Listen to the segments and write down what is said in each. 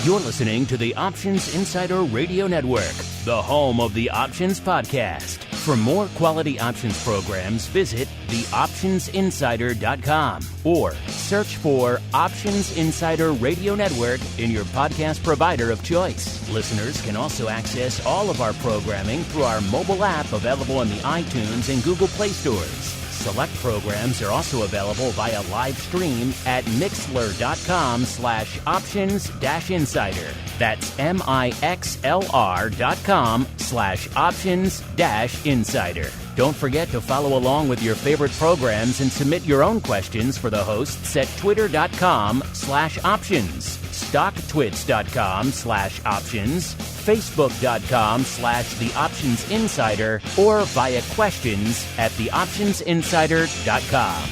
You're listening to the Options Insider Radio Network, the home of the Options Podcast. For more quality options programs, visit theoptionsinsider.com or search for Options Insider Radio Network in your podcast provider of choice. Listeners can also access all of our programming through our mobile app available in the iTunes and Google Play stores. Select programs are also available via live stream at mixlr.com/options-insider. That's mixlr.com/options-insider. Don't forget to follow along with your favorite programs and submit your own questions for the hosts at twitter.com/options, stocktwits.com/options, facebook.com/theoptionsinsider, or via questions at theoptionsinsider.com.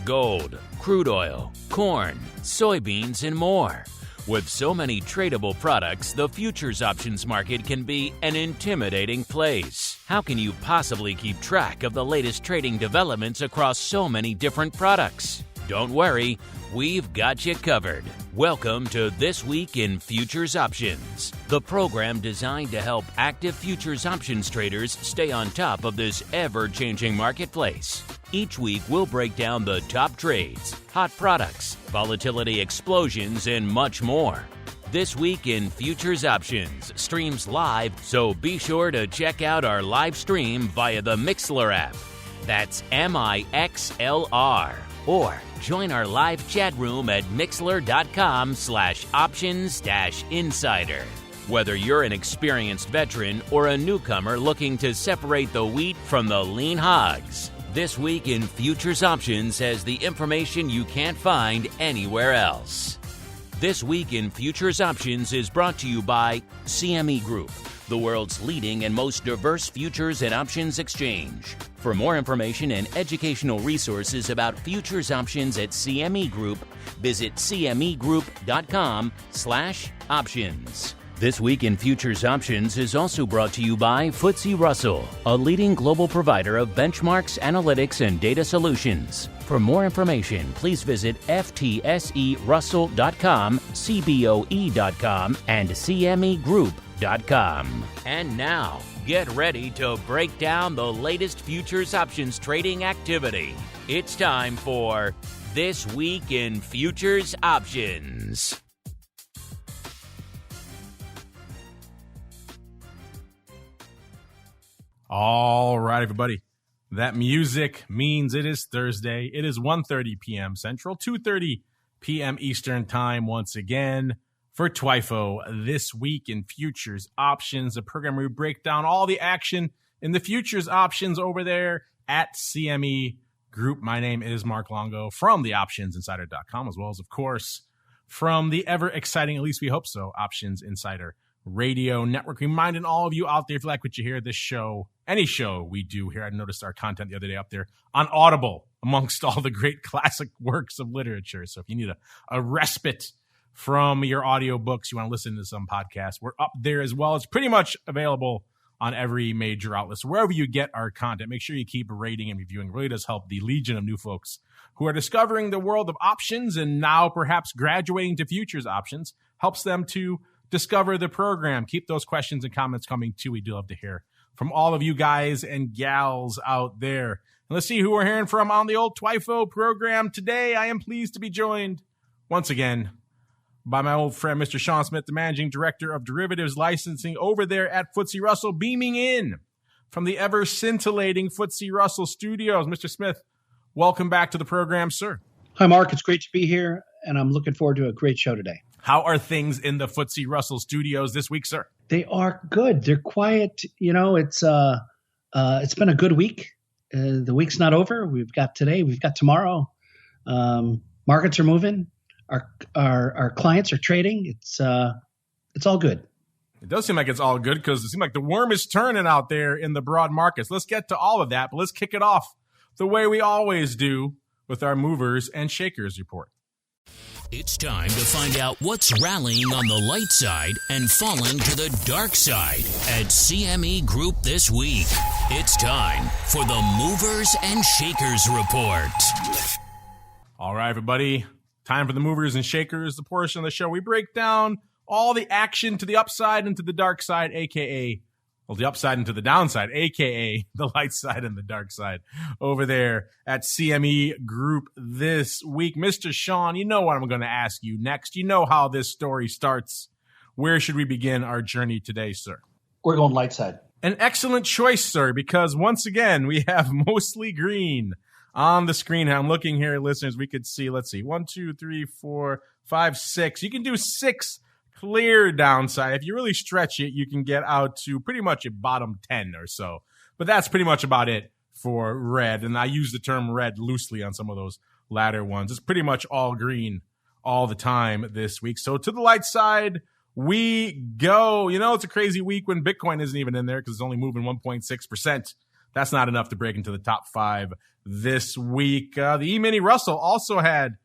Gold, crude oil, corn, soybeans, and more. With so many tradable products, the futures options market can be an intimidating place. How can you possibly keep track of the latest trading developments across so many different products? Don't worry, we've got you covered. Welcome to This Week in Futures Options, the program designed to help active futures options traders stay on top of this ever-changing marketplace. Each week, we'll break down the top trades, hot products, volatility explosions, and much more. This Week in Futures Options streams live, so be sure to check out our live stream via the Mixlr app. That's MIXLR. Or join our live chat room at mixlr.com/options-insider. Whether you're an experienced veteran or a newcomer looking to separate the wheat from the lean hogs, This Week in Futures Options has the information you can't find anywhere else. This Week in Futures Options is brought to you by CME Group, the world's leading and most diverse futures and options exchange. For more information and educational resources about futures options at CME Group, visit cmegroup.com/options. This Week in Futures Options is also brought to you by FTSE Russell, a leading global provider of benchmarks, analytics, and data solutions. For more information, please visit ftserussell.com, cboe.com, and cmegroup.com. And now, get ready to break down the latest futures options trading activity. It's time for This Week in Futures Options. All right, everybody. That music means it is Thursday. It is 1:30 p.m. Central, 2:30 p.m. Eastern Time once again for TWIFO, This Week in Futures Options, a program where we break down all the action in the futures options over there at CME Group. My name is Mark Longo from the optionsinsider.com, as well as, of course, from the ever-exciting, at least we hope so, Options Insider Radio Network. Reminding all of you out there, if you like what you hear, this show, any show we do here, I noticed our content the other day up there on Audible, amongst all the great classic works of literature. So if you need a respite from your audiobooks, you want to listen to some podcasts, we're up there as well. It's pretty much available on every major outlet. So wherever you get our content, make sure you keep rating and reviewing. It really does help the legion of new folks who are discovering the world of options and now perhaps graduating to futures options. Helps them to discover the program. Keep those questions and comments coming too. We do love to hear from all of you guys and gals out there. And let's see who we're hearing from on the old TWIFO program today. I am pleased to be joined once again by my old friend, Mr. Sean Smith, the Managing Director of Derivatives Licensing over there at FTSE Russell, beaming in from the ever scintillating FTSE Russell studios. Mr. Smith, welcome back to the program, sir. Hi, Mark. It's great to be here, and I'm looking forward to a great show today. How are things in the FTSE Russell studios this week, sir? They are good. They're quiet. You know, it's been a good week. The week's not over. We've got today. We've got tomorrow. Markets are moving. Our clients are trading. It's all good. It does seem like it's all good because it seems like the worm is turning out there in the broad markets. Let's get to all of that, but let's kick it off the way we always do with our movers and shakers report. It's time to find out what's rallying on the light side and falling to the dark side at CME Group this week. It's time for the Movers and Shakers Report. All right, everybody. Time for the Movers and Shakers, the portion of the show we break down all the action to the upside and to the dark side, a.k.a. well, the upside and to the downside, a.k.a. the light side and the dark side over there at CME Group this week. Mr. Sean, you know what I'm going to ask you next. You know how this story starts. Where should we begin our journey today, sir? We're going light side. An excellent choice, sir, because once again, we have mostly green on the screen. I'm looking here, listeners. We could see, let's see, 1, 2, 3, 4, 5, 6. You can do 6 clear downside. If you really stretch it, you can get out to pretty much a bottom 10 or so. But that's pretty much about it for red. And I use the term red loosely on some of those latter ones. It's pretty much all green all the time this week. So to the light side we go. You know, it's a crazy week when Bitcoin isn't even in there because it's only moving 1.6%. That's not enough to break into the top 5 this week. The E-mini Russell also had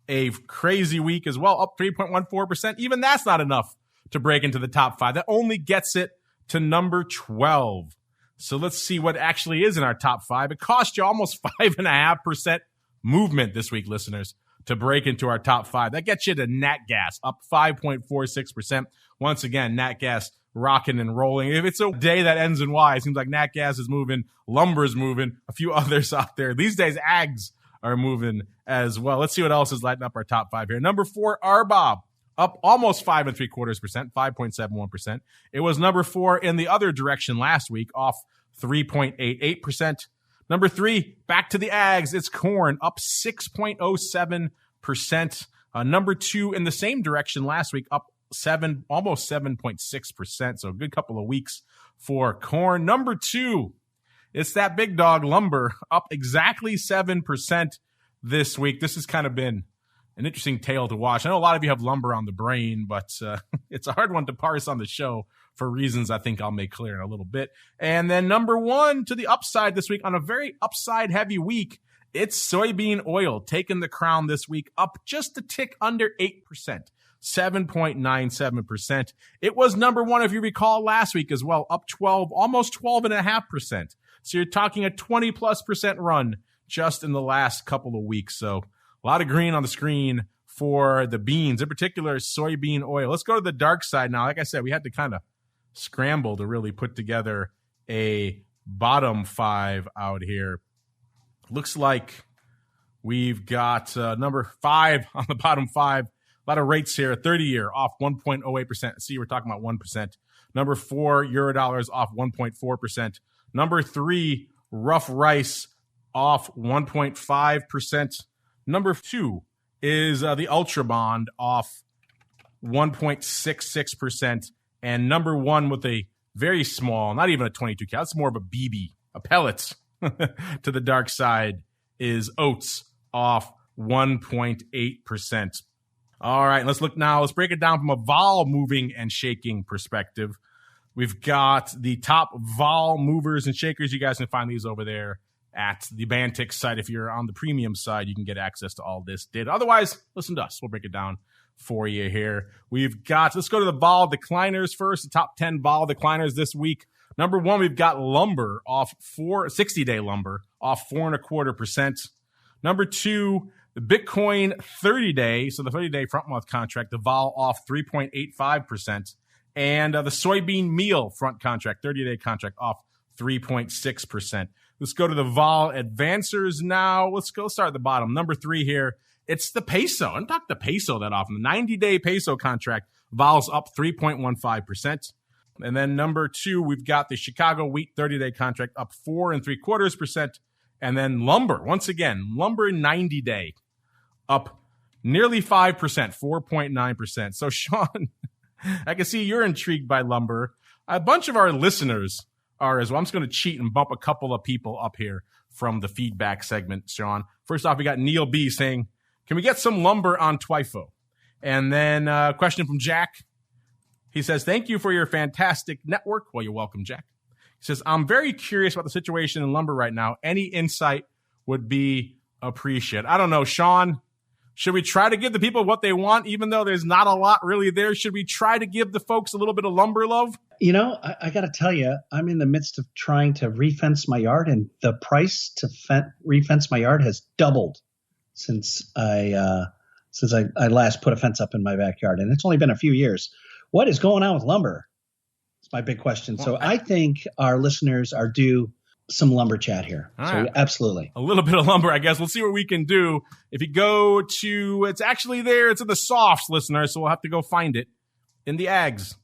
a crazy week as well, up 3.14%. Even that's not enough to break into the top 5. That only gets it to number 12. So let's see what actually is in our top 5. It cost you almost 5.5% movement this week, listeners, to break into our top 5. That gets you to Nat Gas, up 5.46%. Once again, Nat Gas rocking and rolling. If it's a day that ends in Y, it seems like Nat Gas is moving, lumber is moving, a few others out there. These days, ags are moving as well. Let's see what else is lighting up our top 5 here. Number 4, RBOB, up almost 5.75%, 5.71%. It was number 4 in the other direction last week, off 3.88%. Number 3, back to the ags. It's corn, up 6.07%. Number 2 in the same direction last week, up almost 7.6%. So a good couple of weeks for corn. Number 2, it's that big dog lumber, up exactly 7% this week. This has kind of been an interesting tale to watch. I know a lot of you have lumber on the brain, but it's a hard one to parse on the show for reasons I think I'll make clear in a little bit. And then number 1 to the upside this week on a very upside heavy week, it's soybean oil taking the crown this week, up just a tick under 8%. 7.97%. It was number 1, if you recall, last week as well, up 12, almost 12.5%. So you're talking a 20+% run just in the last couple of weeks. So a lot of green on the screen for the beans, in particular soybean oil. Let's go to the dark side now. Like I said, we had to kind of scramble to really put together a bottom 5 out here. Looks like we've got number 5 on the bottom 5. A lot of rates here. 30-year off 1.08%. See, we're talking about 1%. Number 4, Eurodollars off 1.4%. Number 3, rough rice off 1.5%. Number 2 is the Ultra Bond off 1.66%. And number 1 with a very small, not even a 22 count, it's more of a BB, a pellet to the dark side, is oats off 1.8%. All right, let's look now. Let's break it down from a vol moving and shaking perspective. We've got the top vol movers and shakers. You guys can find these over there at the Bantix site. If you're on the premium side, you can get access to all this data. Otherwise, listen to us. We'll break it down for you here. Let's go to the vol decliners first, the top 10 vol decliners this week. Number 1, we've got lumber off 60-day lumber off 4.25%. Number 2, the Bitcoin 30-day, so the 30-day front month contract, the vol off 3.85%. And the soybean meal front contract, 30-day contract, off 3.6%. Let's go to the vol advancers now. Let's start at the bottom. Number 3 here, it's the peso. I don't talk the peso that often. The 90-day peso contract, vols up 3.15%. And then number 2, we've got the Chicago wheat 30-day contract up 4.75%. And then lumber, once again, lumber 90-day up nearly 5%, 4.9%. So Sean, I can see you're intrigued by lumber. A bunch of our listeners are as well. I'm just going to cheat and bump a couple of people up here from the feedback segment, Sean. First off, we got Neil B saying, can we get some lumber on TWIFO? And then a question from Jack. He says, thank you for your fantastic network. Well, you're welcome, Jack. He says, I'm very curious about the situation in lumber right now. Any insight would be appreciated. I don't know, Sean. Should we try to give the people what they want, even though there's not a lot really there? Should we try to give the folks a little bit of lumber love? You know, I got to tell you, I'm in the midst of trying to refence my yard, and the price to refence my yard has doubled since I last put a fence up in my backyard, and it's only been a few years. What is going on with lumber? It's my big question. Well, so I think our listeners are due some lumber chat here. All so right. Absolutely. A little bit of lumber, I guess. We'll see what we can do. If you go to, it's actually there. It's in the softs, listener. So we'll have to go find it in the ags.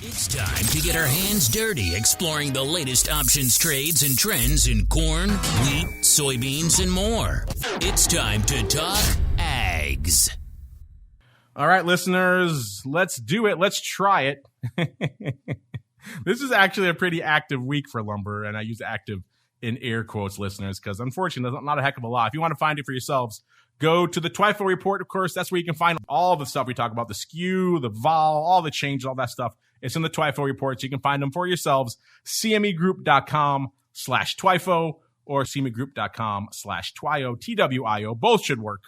It's time to get our hands dirty exploring the latest options, trades, and trends in corn, wheat, soybeans, and more. It's time to talk ags. All right, listeners, let's do it. Let's try it. This is actually a pretty active week for lumber, and I use active in air quotes, listeners, because unfortunately, there's not a heck of a lot. If you want to find it for yourselves, go to the TWIFO report, of course. That's where you can find all the stuff we talk about, the SKU, the vol, all the changes, all that stuff. It's in the TWIFO report, so you can find them for yourselves. CMEgroup.com/TWIFO or CMEgroup.com/TWIO, TWIO. Both should work.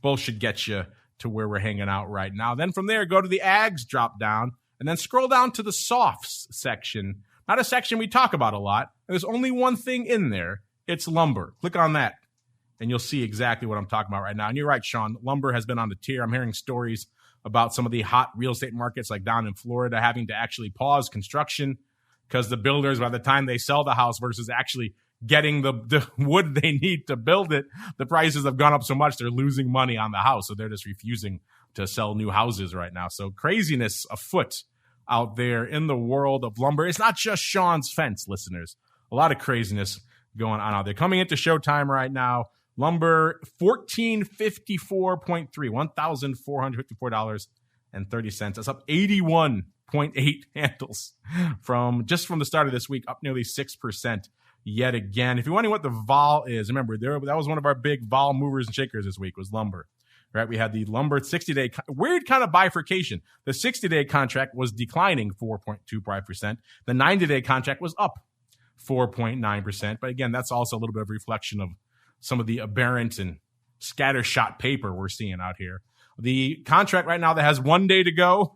Both should get you to where we're hanging out right now. Then from there, go to the ags drop down, and then scroll down to the softs section. Not a section we talk about a lot. There's only one thing in there. It's lumber. Click on that, and you'll see exactly what I'm talking about right now. And you're right, Sean. Lumber has been on the tier. I'm hearing stories about some of the hot real estate markets, like down in Florida, having to actually pause construction because the builders, by the time they sell the house versus actually getting the wood they need to build it, the prices have gone up so much they're losing money on the house. So they're just refusing to sell new houses right now. So craziness afoot out there in the world of lumber. It's not just Sean's fence, listeners. A lot of craziness going on out there. Coming into showtime right now, lumber $1,454.3, $1,454.30. That's up 81.8 handles from the start of this week, up nearly 6% yet again. If you're wondering what the vol is, remember, that was one of our big vol movers and shakers this week was lumber. Right, we had the lumber 60-day, weird kind of bifurcation. The 60-day contract was declining 4.25%. The 90-day contract was up 4.9%. But again, that's also a little bit of a reflection of some of the aberrant and scattershot paper we're seeing out here. The contract right now that has 1 day to go,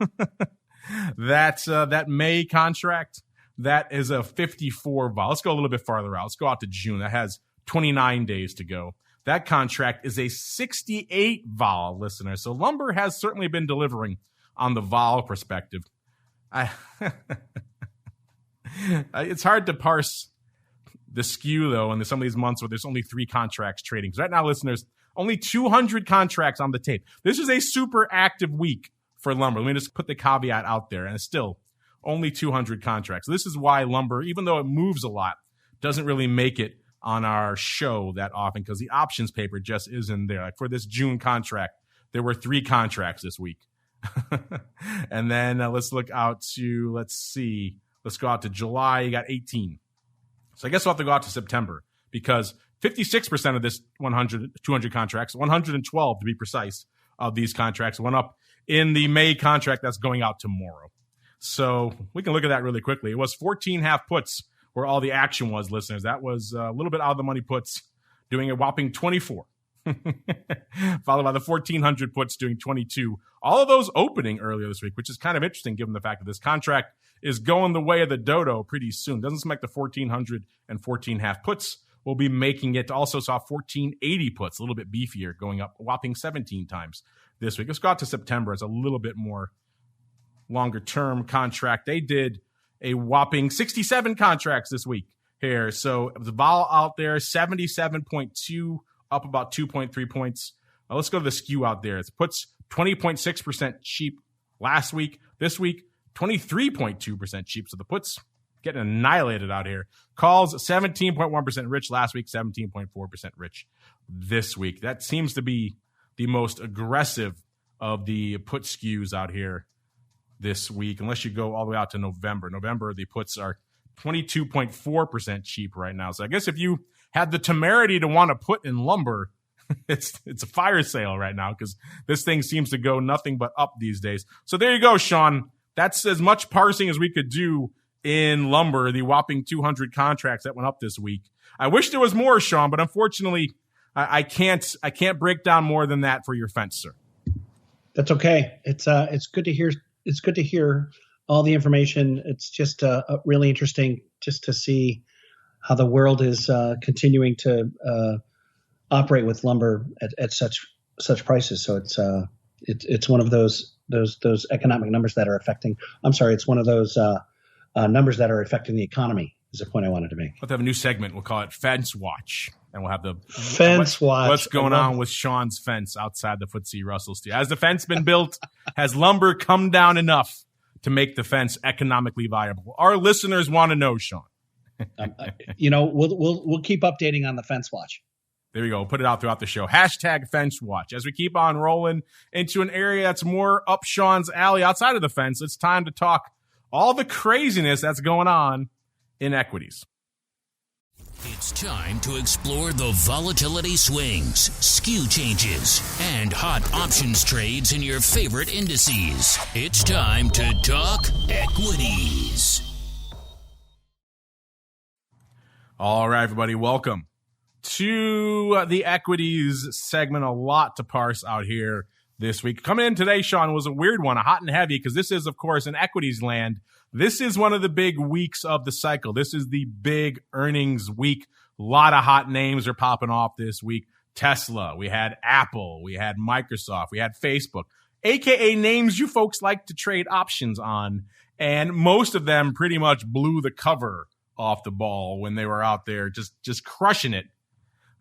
that's that May contract, that is a 54 vol. Let's go a little bit farther out. Let's go out to June. That has 29 days to go. That contract is a 68 vol, listener. So lumber has certainly been delivering on the vol perspective. It's hard to parse the SKU, though, in some of these months where there's only 3 contracts trading. Because right now, listeners, only 200 contracts on the tape. This is a super active week for lumber. Let me just put the caveat out there. And it's still only 200 contracts. This is why lumber, even though it moves a lot, doesn't really make it on our show that often because the options paper just isn't there. Like for this June contract, there were 3 contracts this week. And then let's go out to July. You got 18. So I guess we'll have to go out to September because 56% of this 200 contracts, 112 to be precise, of these contracts went up in the May contract that's going out tomorrow. So we can look at that really quickly. It was 14 half puts where all the action was, listeners. That was a little bit out of the money puts, doing a whopping 24. Followed by the 1,400 puts doing 22. All of those opening earlier this week, which is kind of interesting given the fact that this contract is going the way of the dodo pretty soon. Doesn't seem like the 1,400 and 14 half puts will be making it. Also saw 1,480 puts, a little bit beefier, going up a whopping 17 times this week. Let's go out to September. It's a little bit more longer term contract. They did a whopping 67 contracts this week here. So the vol out there, 77.2, up about 2.3 points. Let's go to the SKU out there. It puts 20.6% cheap last week. This week, 23.2% cheap. So the puts getting annihilated out here. Calls 17.1% rich last week, 17.4% rich this week. That seems to be the most aggressive of the put SKUs out here this week, unless you go all the way out to November. November, the puts are 22.4% cheap right now. So I guess if you had the temerity to want to put in lumber, it's a fire sale right now because this thing seems to go nothing but up these days. So there you go, Sean. That's as much parsing as we could do in lumber, the whopping 200 contracts that went up this week. I wish there was more, Sean, but unfortunately, I can't break down more than that for your fence, sir. That's okay. It's good to hear. It's good to hear all the information. It's just really interesting just to see how the world is continuing to operate with lumber at such prices. So it's one of those economic numbers that are affecting. I'm sorry, it's one of those numbers that are affecting the economy. Is the point I wanted to make. We'll have a new segment. We'll call it Fence Watch, and we'll have the Fence Watch. What's going on with Sean's fence outside the FTSE Russell Steel? Has the fence been built? Has lumber come down enough to make the fence economically viable? Our listeners want to know, Sean. We'll keep updating on the Fence Watch. There we go. We'll put it out throughout the show. Hashtag Fence Watch. As we keep on rolling into an area that's more up Sean's alley outside of the fence, it's time to talk all the craziness that's going on in equities. It's time to explore the volatility swings, skew changes, and hot options trades in your favorite indices. It's time to talk equities. All right, everybody, welcome to the equities segment. A lot to parse out here this week. Coming in today, Sean, was a weird one, a hot and heavy, because this is, of course, in equities land. This is one of the big weeks of the cycle. This is the big earnings week. A lot of hot names are popping off this week. Tesla, we had Apple, we had Microsoft, we had Facebook, aka names you folks like to trade options on. And most of them pretty much blew the cover off the ball when they were out there just crushing it.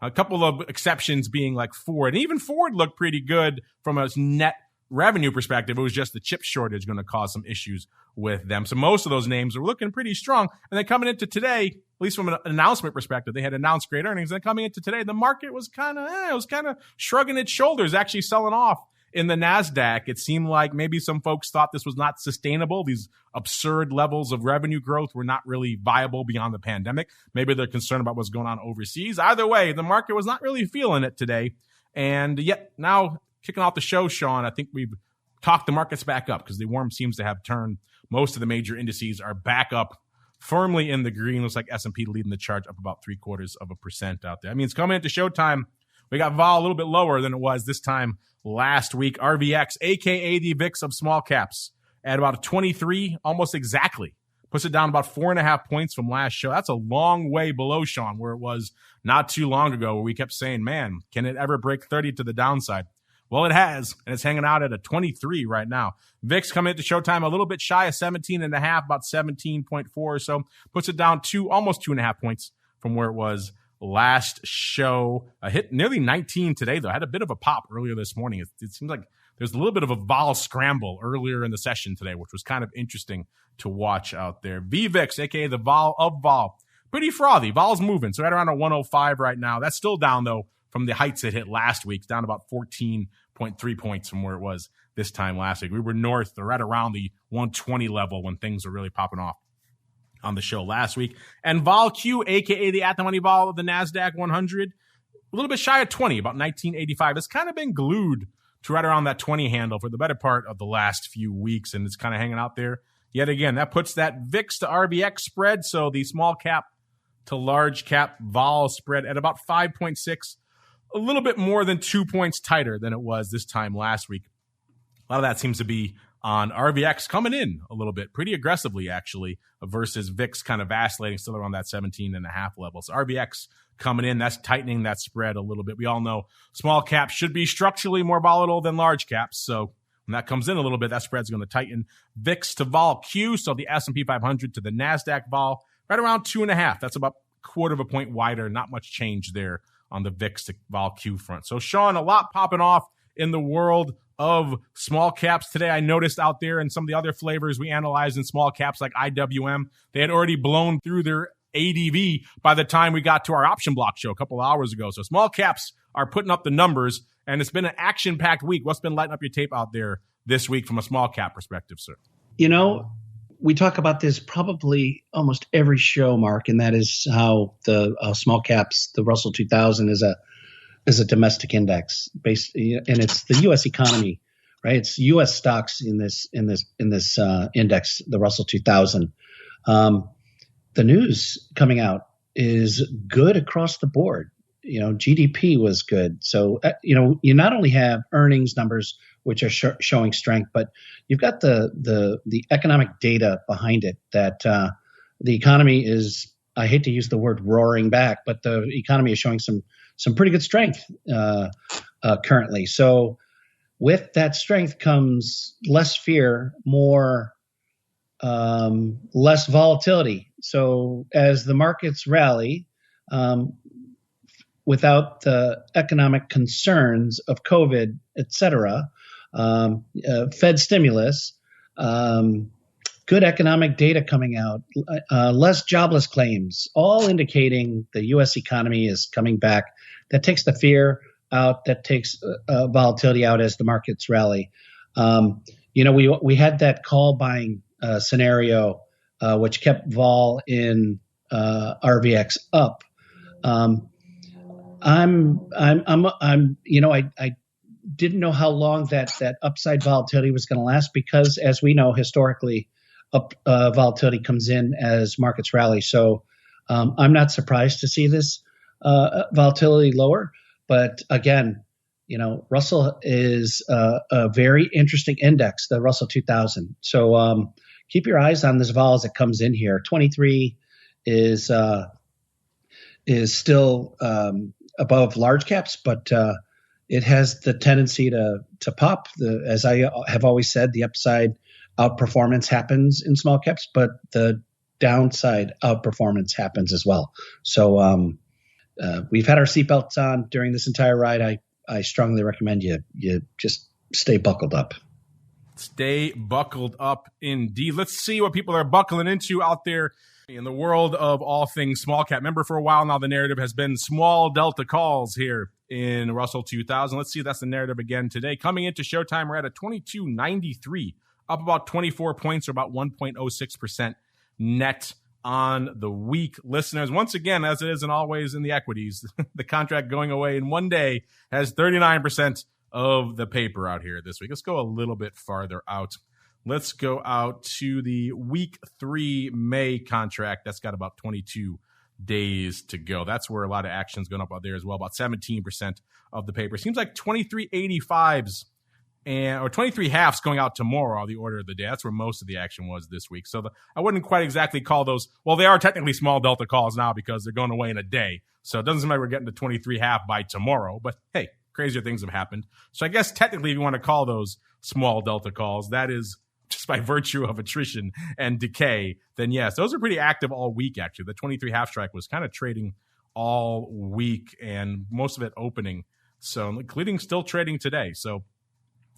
A couple of exceptions being like Ford. And even Ford looked pretty good from a net revenue perspective. It was just the chip shortage going to cause some issues with them. So most of those names are looking pretty strong. And then coming into today, at least from an announcement perspective, they had announced great earnings. And then coming into today, the market was kind of shrugging its shoulders, actually selling off in the NASDAQ. It seemed like maybe some folks thought this was not sustainable. These absurd levels of revenue growth were not really viable beyond the pandemic. Maybe they're concerned about what's going on overseas. Either way, the market was not really feeling it today. And yet now, kicking off the show, Sean, I think we've talked the markets back up because the worm seems to have turned. Most of the major indices are back up firmly in the green. Looks like S&P leading the charge up about 0.75% out there. I mean, it's coming into showtime. We got vol a little bit lower than it was this time last week. RVX, a.k.a. the VIX of small caps, at about 23, almost exactly. Puts it down about 4.5 points from last show. That's a long way below, Sean, where it was not too long ago where we kept saying, man, can it ever break 30 to the downside? Well, it has, and it's hanging out at a 23 right now. VIX coming into showtime a little bit shy of 17.5, about 17.4 or so. Puts it down almost 2.5 points from where it was last show. Hit nearly 19 today, though. Had a bit of a pop earlier this morning. It seems like there's a little bit of a vol scramble earlier in the session today, which was kind of interesting to watch out there. VVIX, a.k.a. the vol of vol. Pretty frothy. Vol's moving, so right around a 105 right now. That's still down, though, from the heights it hit last week. It's down about 14.3 points from where it was this time last week. We were north or right around the 120 level when things were really popping off on the show last week. And Vol Q, a.k.a. the at-the-money vol of the NASDAQ 100, a little bit shy of 20, about 1985. It's kind of been glued to right around that 20 handle for the better part of the last few weeks, and it's kind of hanging out there. Yet again, that puts that VIX to RVX spread, so the small cap to large cap vol spread at about 5.6, a little bit more than 2 points tighter than it was this time last week. A lot of that seems to be on RVX coming in a little bit, pretty aggressively actually, versus VIX kind of vacillating still around that 17.5 level. So RVX coming in, that's tightening that spread a little bit. We all know small caps should be structurally more volatile than large caps. So when that comes in a little bit, that spread's going to tighten. VIX to Vol Q, so the S&P 500 to the NASDAQ Vol, right around 2.5. That's about 0.25 point wider. Not much change there on the VIX to Vol Q front. So, Sean, a lot popping off in the world of small caps today. I noticed out there in some of the other flavors we analyzed in small caps like IWM, they had already blown through their ADV by the time we got to our option block show a couple of hours ago. So small caps are putting up the numbers, and it's been an action-packed week. What's been lighting up your tape out there this week from a small cap perspective, sir? You know, we talk about this probably almost every show, Mark, and that is how the small caps, the Russell 2000 is a domestic index based, and it's the U.S. economy, right? It's U.S. stocks in this index, the Russell 2000. The news coming out is good across the board. GDP was good. So, you not only have earnings numbers, which are showing strength, but you've got the economic data behind it that the economy is, I hate to use the word roaring back, but the economy is showing some pretty good strength currently. So with that strength comes less fear, less volatility. So as the markets rally, without the economic concerns of COVID, et cetera, Fed stimulus, good economic data coming out, less jobless claims, all indicating the U.S. economy is coming back. That takes the fear out, that takes volatility out as the markets rally. We had that call buying scenario, which kept vol in RVX up. I didn't know how long that upside volatility was going to last because, as we know, historically, volatility comes in as markets rally. So I'm not surprised to see this volatility lower. But again, Russell is a very interesting index, the Russell 2000. So keep your eyes on this vol as it comes in here. 23 is still above large caps, but it has the tendency to pop. As I have always said, the upside outperformance happens in small caps, but the downside outperformance happens as well. So we've had our seatbelts on during this entire ride. I strongly recommend you just stay buckled up. Stay buckled up indeed. Let's see what people are buckling into out there in the world of all things small cap. Remember, for a while now, the narrative has been small delta calls here in Russell 2000. Let's see if that's the narrative again today. Coming into showtime, we're at a 22.93, up about 24 points or about 1.06% net on the week. Listeners, once again, as it is and always in the equities, the contract going away in one day has 39% of the paper out here this week. Let's go a little bit farther out. Let's go out to the week 3 May contract. That's got about 22 days to go. That's where a lot of action's going up out there as well. About 17% of the paper. Seems like 23.85s or 23 halves going out tomorrow are the order of the day. That's where most of the action was this week. So I wouldn't quite exactly call those, well, they are technically small delta calls now because they're going away in a day. So it doesn't seem like we're getting to 23 half by tomorrow, but hey, crazier things have happened. So I guess technically if you want to call those small delta calls, that is just by virtue of attrition and decay, then yes, those are pretty active all week, actually. The 23 half strike was kind of trading all week and most of it opening. So including still trading today. So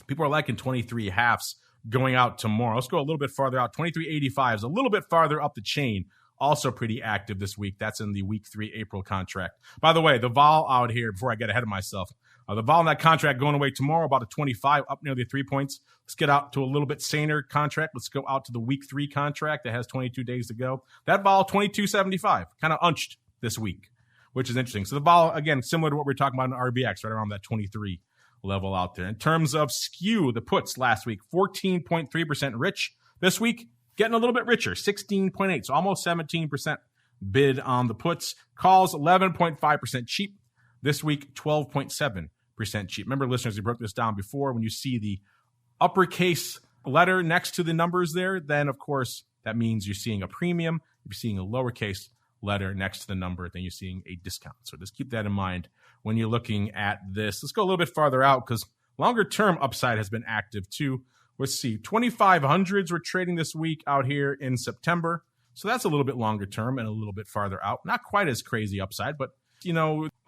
people are liking 23 halves going out tomorrow. Let's go a little bit farther out. 23.85 is a little bit farther up the chain. Also pretty active this week. That's in the week 3 April contract. By the way, the vol out here, before I get ahead of myself, the vol in that contract going away tomorrow, about a 25, up nearly 3 points. Let's get out to a little bit saner contract. Let's go out to the week 3 contract that has 22 days to go. That vol, 22.75, kind of unched this week, which is interesting. So the vol, again, similar to what we were talking about in RBX, right around that 23 level out there. In terms of skew, the puts last week, 14.3% rich. This week, getting a little bit richer, 16.8, so almost 17% bid on the puts. Calls, 11.5% cheap. This week, 12.7% cheap. Remember, listeners, we broke this down before. When you see the uppercase letter next to the numbers there, then, of course, that means you're seeing a premium. If you're seeing a lowercase letter next to the number, then you're seeing a discount. So just keep that in mind when you're looking at this. Let's go a little bit farther out because longer-term upside has been active, too. Let's see, 2500s were trading this week out here in September. So that's a little bit longer term and a little bit farther out. Not quite as crazy upside, but,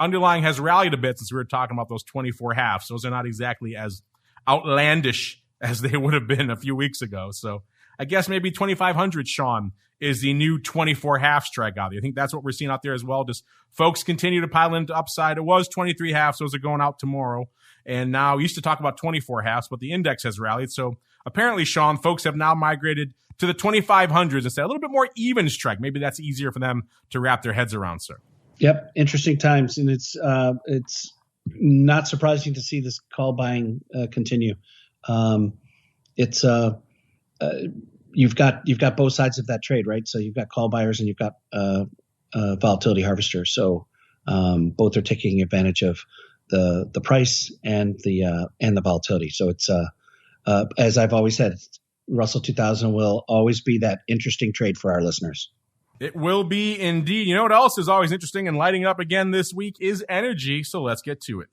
underlying has rallied a bit since we were talking about those 24 halves. Those are not exactly as outlandish as they would have been a few weeks ago. So I guess maybe 2500, Sean, is the new 24 half strike out there. I think that's what we're seeing out there as well. Just folks continue to pile into upside. It was 23 halves. Those are going out tomorrow. And now we used to talk about 24 halves, but the index has rallied. So apparently, Sean, folks have now migrated to the 2500s and say a little bit more even strike. Maybe that's easier for them to wrap their heads around, sir. Yep. Interesting times. And it's not surprising to see this call buying continue. You've got both sides of that trade, right? So you've got call buyers and you've got volatility harvesters. So Both are taking advantage of the price and the volatility. So it's as I've always said, Russell 2000 will always be that interesting trade for our listeners. It will be indeed. You know what else is always interesting and lighting up again this week is energy. So let's get to it.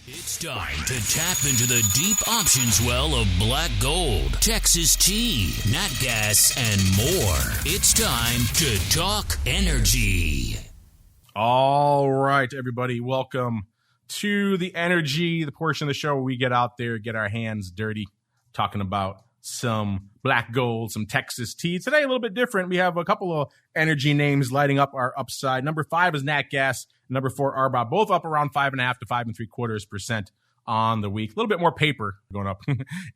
It's time to tap into the deep options well of black gold, Texas tea, nat gas, and more. It's time to talk energy. All right, everybody, welcome to the energy, the portion of the show where we get out there, get our hands dirty, talking about some black gold, some Texas tea. Today, a little bit different. We have a couple of energy names lighting up our upside. Number 5 is nat gas. Number 4, RBOB, both up around 5.5 to 5.75% on the week. A little bit more paper going up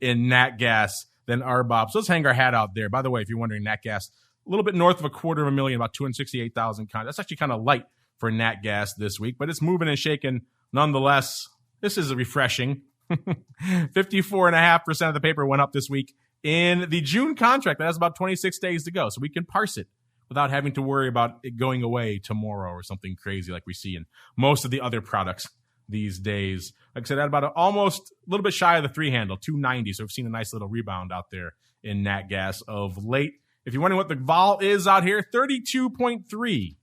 in nat gas than RBOB. So let's hang our hat out there. By the way, if you're wondering, nat gas, a little bit north of 250,000, about 268,000. That's actually kind of light for nat gas this week, but it's moving and shaking nonetheless. This is refreshing. 54.5% of the paper went up this week in the June contract. That has about 26 days to go, so we can parse it without having to worry about it going away tomorrow or something crazy like we see in most of the other products these days. Like I said, at about almost a little bit shy of the 3 handle, 290. So we've seen a nice little rebound out there in nat gas of late. If you're wondering what the vol is out here, 32.3.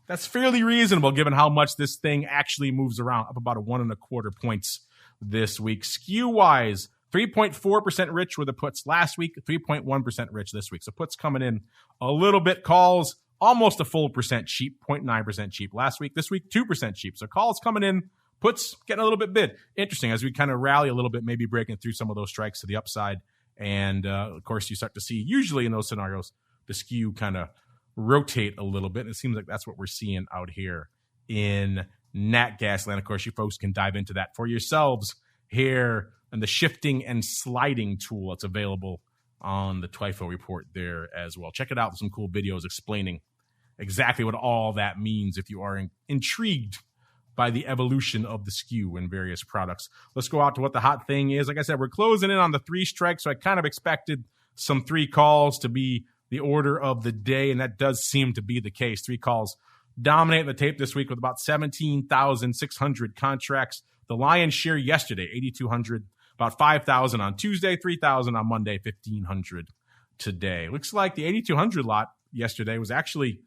That's fairly reasonable given how much this thing actually moves around, up about 1.25 points this week. Skew-wise, 3.4% rich were the puts last week, 3.1% rich this week. So puts coming in a little bit, calls almost a full percent cheap, 0.9% cheap last week. This week, 2% cheap. So calls coming in, puts getting a little bit bid. Interesting, as we kind of rally a little bit, maybe breaking through some of those strikes to the upside. And, of course, you start to see, usually in those scenarios, the skew kind of rotate a little bit. And it seems like that's what we're seeing out here in nat gas land. Of course, you folks can dive into that for yourselves here and the shifting and sliding tool that's available on the TWIFO report there as well. Check it out. Some cool videos explaining exactly what all that means if you are intrigued by the evolution of the skew in various products. Let's go out to what the hot thing is. Like I said, we're closing in on the 3 strikes, so I kind of expected some 3 calls to be the order of the day, and that does seem to be the case. 3 calls dominating the tape this week with about 17,600 contracts. The lion's share yesterday, 8,200, about 5,000 on Tuesday, 3,000 on Monday, 1,500 today. Looks like the 8,200 lot yesterday was actually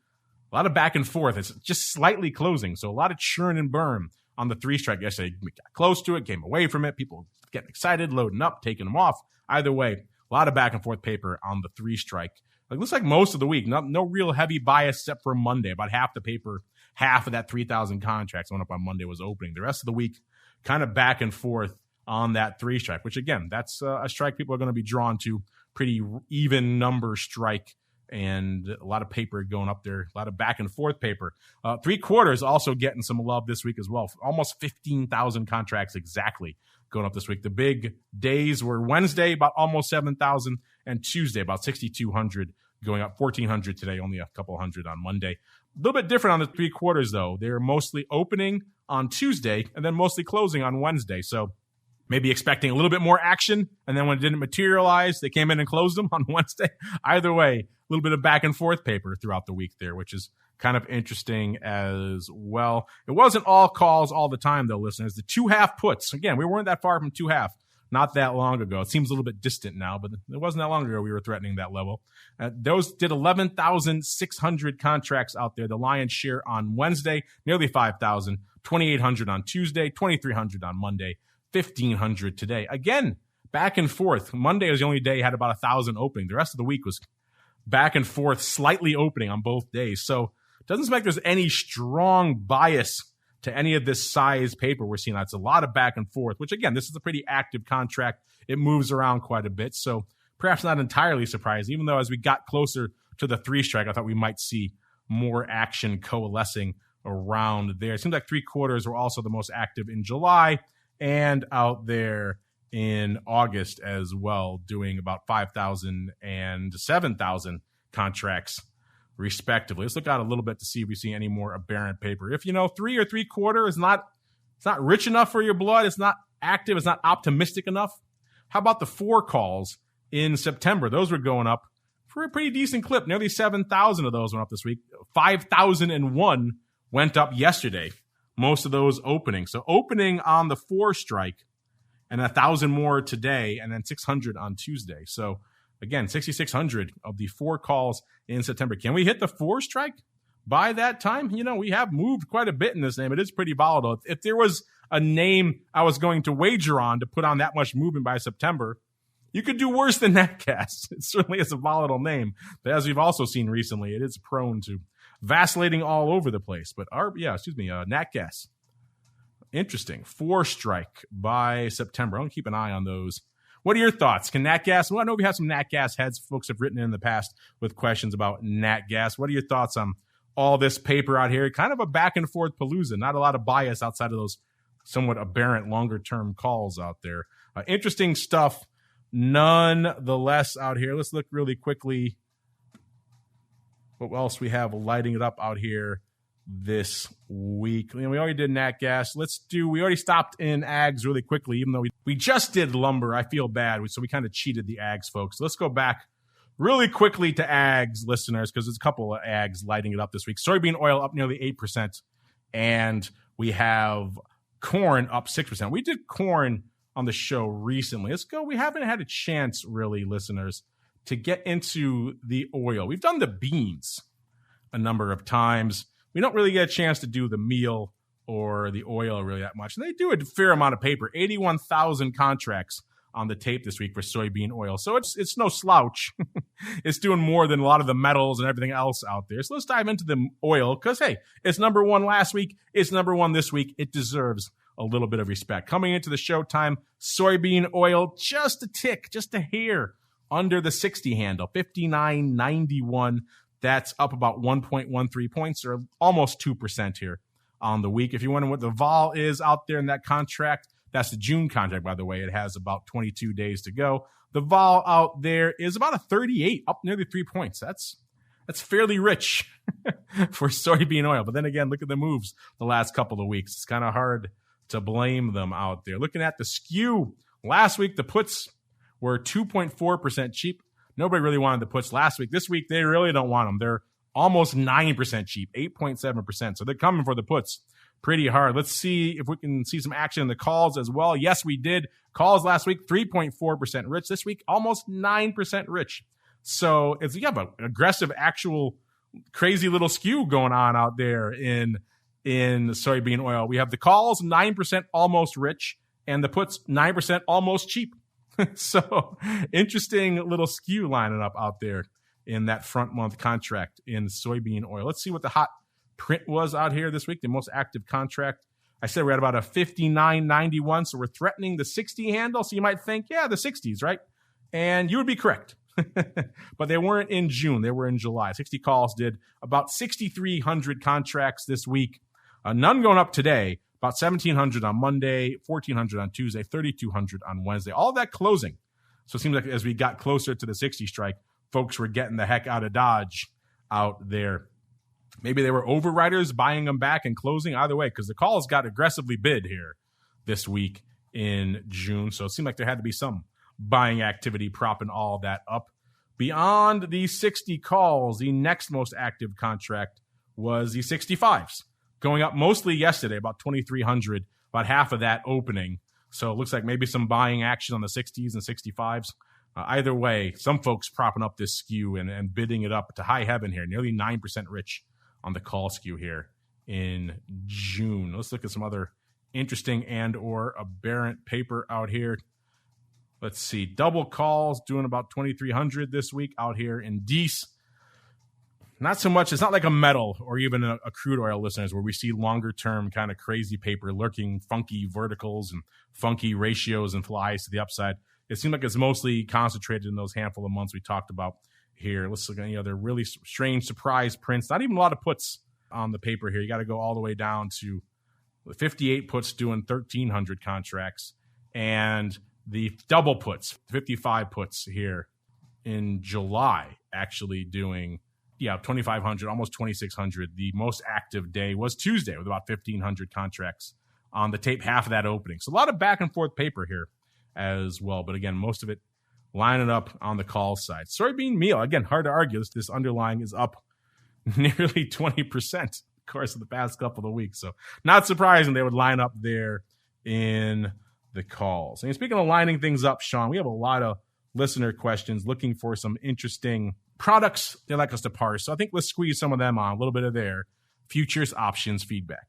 a lot of back and forth. It's just slightly closing, so a lot of churn and burn on the 3 strike yesterday. We got close to it, came away from it. People getting excited, loading up, taking them off. Either way, a lot of back and forth paper on the 3 strike. It looks like most of the week, no real heavy bias except for Monday. About half the paper, half of that 3,000 contracts went up on Monday was opening. The rest of the week, kind of back and forth on that 3 strike, which again, that's a strike people are going to be drawn to. Pretty even number strike and a lot of paper going up there, a lot of back and forth paper. 3/4 also getting some love this week as well. Almost 15,000 contracts exactly going up this week. The big days were Wednesday, about almost 7,000, and Tuesday, about 6,200, going up 1,400 today, only a couple hundred on Monday. A little bit different on the 3/4, though. They're mostly opening on Tuesday and then mostly closing on Wednesday. So maybe expecting a little bit more action, and then when it didn't materialize, they came in and closed them on Wednesday. Either way, a little bit of back and forth paper throughout the week there, which is kind of interesting as well. It wasn't all calls all the time, though, listeners. The 2.5 puts, again, we weren't that far from 2.5 not that long ago. It seems a little bit distant now, but it wasn't that long ago we were threatening that level. Those did 11,600 contracts out there. The lion's share on Wednesday, nearly 5,000, 2,800 on Tuesday, 2,300 on Monday, 1,500 today. Again, back and forth. Monday was the only day had about 1,000 opening. The rest of the week was back and forth, slightly opening on both days. So it doesn't seem like there's any strong bias to any of this size paper we're seeing. That's a lot of back and forth, which again, this is a pretty active contract. It moves around quite a bit. So perhaps not entirely surprised, even though as we got closer to the 3 strike, I thought we might see more action coalescing around there. It seems like 3/4 were also the most active in July and out there in August as well, doing about 5,000 and 7,000 contracts respectively. Let's look out a little bit to see if we see any more aberrant paper. If 3 or 3/4 is not, it's not rich enough for your blood, it's not active, it's not optimistic enough. How about the 4 calls in September? Those were going up for a pretty decent clip. Nearly 7,000 of those went up this week. 5,001 went up yesterday. most of those opening. So opening on the 4 strike and 1,000 more today, and then 600 on Tuesday. So again, 6,600 of the 4 calls in September. Can we hit the 4 strike by that time? You know, we have moved quite a bit in this name. It is pretty volatile. If there was a name I was going to wager on to put on that much movement by September, you could do worse than NatGas. It certainly is a volatile name, but as we've also seen recently, it is prone to vacillating all over the place. But NatGas. Interesting. 4 strike by September. I'm going to keep an eye on those. What are your thoughts? Can NatGas? Well, I know we have some NatGas heads. Folks have written in the past with questions about NatGas. What are your thoughts on all this paper out here? Kind of a back and forth palooza. Not a lot of bias outside of those somewhat aberrant longer term calls out there. Interesting stuff nonetheless out here. Let's look really quickly what else we have lighting it up out here this week. We already did NatGas. We already stopped in ags really quickly, even though we just did lumber. I feel bad. So we kind of cheated the ags, folks. So let's go back really quickly to ags, listeners, because there's a couple of ags lighting it up this week. Soybean oil up nearly 8%. And we have corn up 6%. We did corn on the show recently. Let's go. We haven't had a chance, really, listeners, to get into the oil. We've done the beans a number of times. We don't really get a chance to do the meal or the oil really that much. And they do a fair amount of paper, 81,000 contracts on the tape this week for soybean oil. So it's no slouch. It's doing more than a lot of the metals and everything else out there. So let's dive into the oil because, hey, it's number 1 last week. It's number 1 this week. It deserves a little bit of respect. Coming into the showtime, soybean oil just a tick, just a hair under the 60 handle, 59.91. That's up about 1.13 points or almost 2% here on the week. If you're wondering what the vol is out there in that contract, that's the June contract, by the way. It has about 22 days to go. The vol out there is about a 38, up nearly 3 points. That's fairly rich for soybean oil. But then again, look at the moves the last couple of weeks. It's kind of hard to blame them out there. Looking at the skew, last week the puts were 2.4% cheap. Nobody really wanted the puts last week. This week, they really don't want them. They're almost 9% cheap, 8.7%. So they're coming for the puts pretty hard. Let's see if we can see some action in the calls as well. Yes, we did. Calls last week, 3.4% rich. This week, almost 9% rich. So it's, an aggressive, actual, crazy little skew going on out there in soybean oil. We have the calls, 9% almost rich, and the puts, 9% almost cheap. So interesting little skew lining up out there in that front month contract in soybean oil. Let's see what the hot print was out here this week. The most active contract. I said we're at about a 59.91, so we're threatening the 60 handle. So you might think, yeah, the 60s, right? And you would be correct. But they weren't in June. They were in July. 60 calls did about 6,300 contracts this week. None going up today. About 1,700 on Monday, 1,400 on Tuesday, 3,200 on Wednesday. All that closing. So it seems like as we got closer to the 60 strike, folks were getting the heck out of Dodge out there. Maybe they were overriders buying them back and closing. Either way, because the calls got aggressively bid here this week in June. So it seemed like there had to be some buying activity propping all that up. Beyond the 60 calls, the next most active contract was the 65s. Going up mostly yesterday, about 2,300, about half of that opening. So it looks like maybe some buying action on the 60s and 65s. Either way, some folks propping up this skew and bidding it up to high heaven here, nearly 9% rich on the call skew here in June. Let's look at some other interesting and or aberrant paper out here. Let's see. Double calls doing about 2,300 this week out here in Dees. Not so much. It's not like a metal or even a crude oil, listeners, where we see longer term kind of crazy paper lurking funky verticals and funky ratios and flies to the upside. It seems like it's mostly concentrated in those handful of months we talked about here. Let's look at any other really strange surprise prints. Not even a lot of puts on the paper here. You got to go all the way down to 58 puts doing 1,300 contracts and the double puts, 55 puts here in July actually doing 2,500, almost 2,600. The most active day was Tuesday with about 1,500 contracts on the tape, half of that opening. So a lot of back and forth paper here as well. But again, most of it lining up on the call side. Soybean meal, again, hard to argue. This underlying is up nearly 20%. course of the past couple of weeks. So not surprising they would line up there in the calls. And speaking of lining things up, Sean, we have a lot of listener questions looking for some interesting products they'd like us to parse. So I think let's squeeze some of them on, a little bit of their futures options feedback.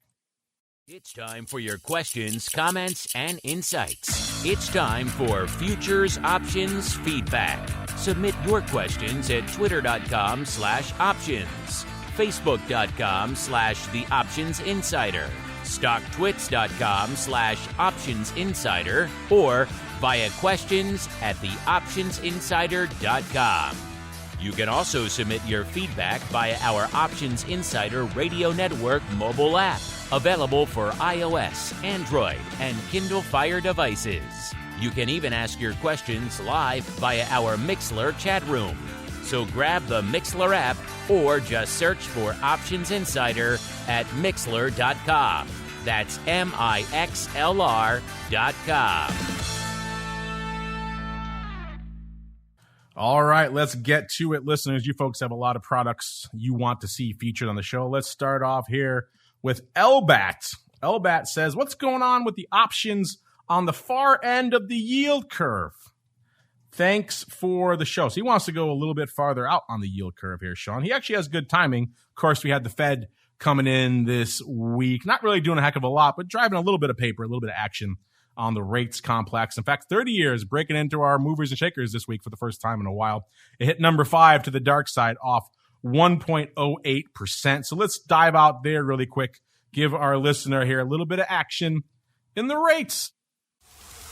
It's time for your questions, comments, and insights. It's time for Futures Options Feedback. Submit your questions at twitter.com/options, facebook.com/The Options Insider, stocktwits.com/Options Insider, or via questions at theoptionsinsider.com. You can also submit your feedback via our Options Insider Radio Network mobile app, available for iOS, Android, and Kindle Fire devices. You can even ask your questions live via our Mixlr chat room. So grab the Mixlr app or just search for Options Insider at Mixlr.com. That's MIXLR.com. All right, let's get to it, listeners. You folks have a lot of products you want to see featured on the show. Let's start off here with LBAT. LBAT says, what's going on with the options on the far end of the yield curve? Thanks for the show. So he wants to go a little bit farther out on the yield curve here, Sean. He actually has good timing. Of course, we had the Fed coming in this week, not really doing a heck of a lot, but driving a little bit of paper, a little bit of action on the rates complex. In fact, 30 years breaking into our movers and shakers this week for the first time in a while. It hit number 5 to the dark side, off 1.08%. So let's dive out there really quick. Give our listener here a little bit of action in the rates.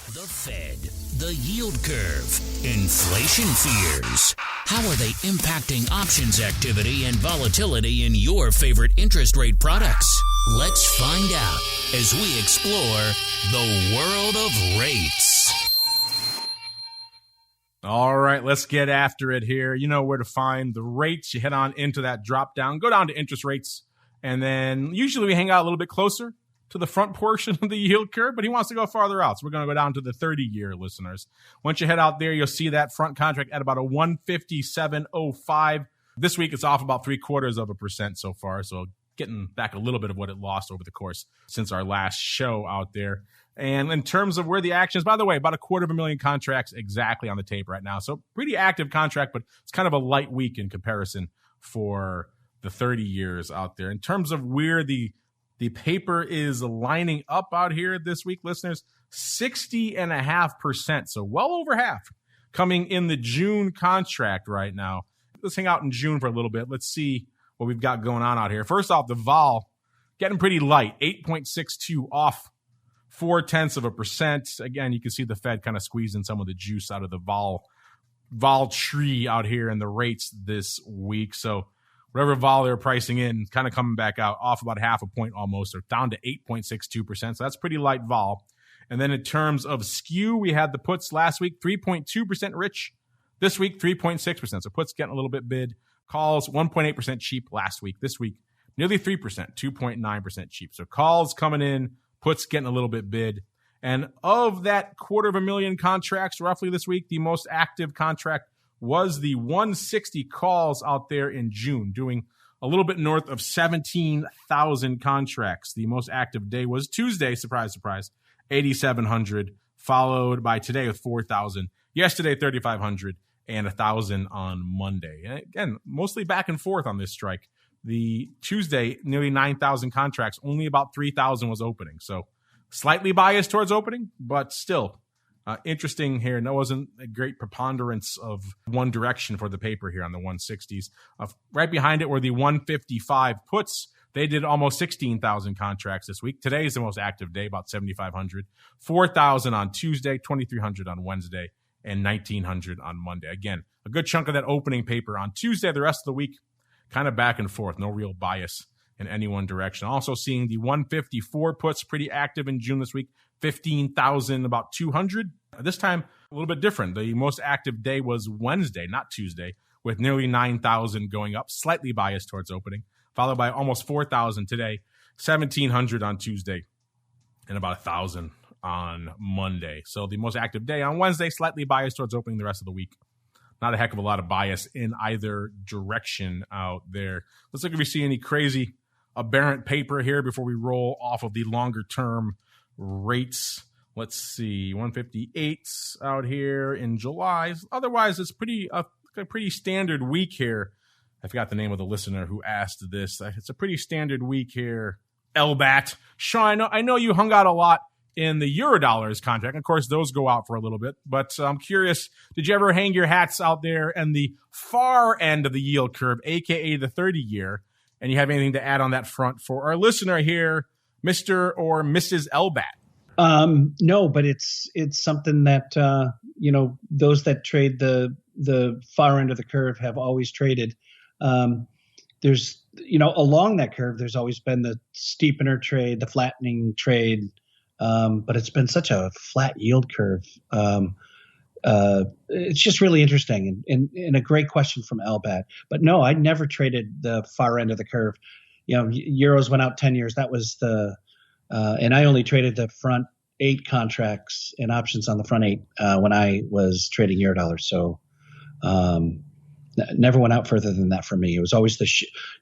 The Fed, the yield curve, inflation fears. How are they impacting options activity and volatility in your favorite interest rate products? Let's find out as we explore the world of rates. All right, let's get after it here. You know where to find the rates. You head on into that drop down, go down to interest rates, and then usually we hang out a little bit closer to the front portion of the yield curve, but he wants to go farther out. So we're going to go down to the 30-year, listeners. Once you head out there, you'll see that front contract at about a 157.05. This week, it's off about 0.75% so far. So getting back a little bit of what it lost over the course since our last show out there. And in terms of where the action is, by the way, about 250,000 contracts exactly on the tape right now. So pretty active contract, but it's kind of a light week in comparison for the 30 years out there. In terms of where the paper is lining up out here this week, listeners, 60.5%. So well over half coming in the June contract right now. Let's hang out in June for a little bit. Let's see what we've got going on out here. First off, the vol getting pretty light, 8.62 off 0.4%. Again, you can see the Fed kind of squeezing some of the juice out of the vol tree out here in the rates this week. So whatever vol they're pricing in, kind of coming back out off about half a point almost, or down to 8.62%. So that's pretty light vol. And then in terms of skew, we had the puts last week, 3.2% rich. This week, 3.6%. So puts getting a little bit bid. Calls, 1.8% cheap last week. This week, nearly 3%, 2.9% cheap. So calls coming in, puts getting a little bit bid. And of that 250,000 contracts roughly this week, the most active contract was the 160 calls out there in June, doing a little bit north of 17,000 contracts. The most active day was Tuesday, surprise, surprise, 8,700, followed by today with 4,000. Yesterday, 3,500, and 1,000 on Monday. And again, mostly back and forth on this strike. The Tuesday, nearly 9,000 contracts, only about 3,000 was opening. So slightly biased towards opening, but still interesting here. No, wasn't a great preponderance of one direction for the paper here on the 160s. Right behind it were the 155 puts. They did almost 16,000 contracts this week. Today is the most active day, about 7,500. 4,000 on Tuesday, 2,300 on Wednesday, and 1,900 on Monday. Again, a good chunk of that opening paper on Tuesday. The rest of the week, kind of back and forth. No real bias in any one direction. Also seeing the 154 puts pretty active in June this week. 15,000, about 200. This time, a little bit different. The most active day was Wednesday, not Tuesday, with nearly 9,000 going up, slightly biased towards opening, followed by almost 4,000 today, 1,700 on Tuesday, and about 1,000 on Monday. So the most active day on Wednesday, slightly biased towards opening the rest of the week. Not a heck of a lot of bias in either direction out there. Let's look if we see any crazy aberrant paper here before we roll off of the longer term rates. Let's see, 158s out here in July. Otherwise, it's a pretty standard week here. I forgot the name of the listener who asked this. It's a pretty standard week here. LBAT. Sean, I know you hung out a lot in the Eurodollars contract. Of course, those go out for a little bit. But I'm curious, did you ever hang your hats out there in the far end of the yield curve, a.k.a. the 30-year? And you have anything to add on that front for our listener here, Mr. or Mrs. LBAT? No, but it's something that, those that trade the far end of the curve have always traded. There's, along that curve, there's always been the steepener trade, the flattening trade, but it's been such a flat yield curve. It's just really interesting and a great question from LBAT. But no, I never traded the far end of the curve. Euros went out 10 years. That was and I only traded the front 8 contracts and options on the front 8 when I was trading Eurodollars. So never went out further than that for me. It was always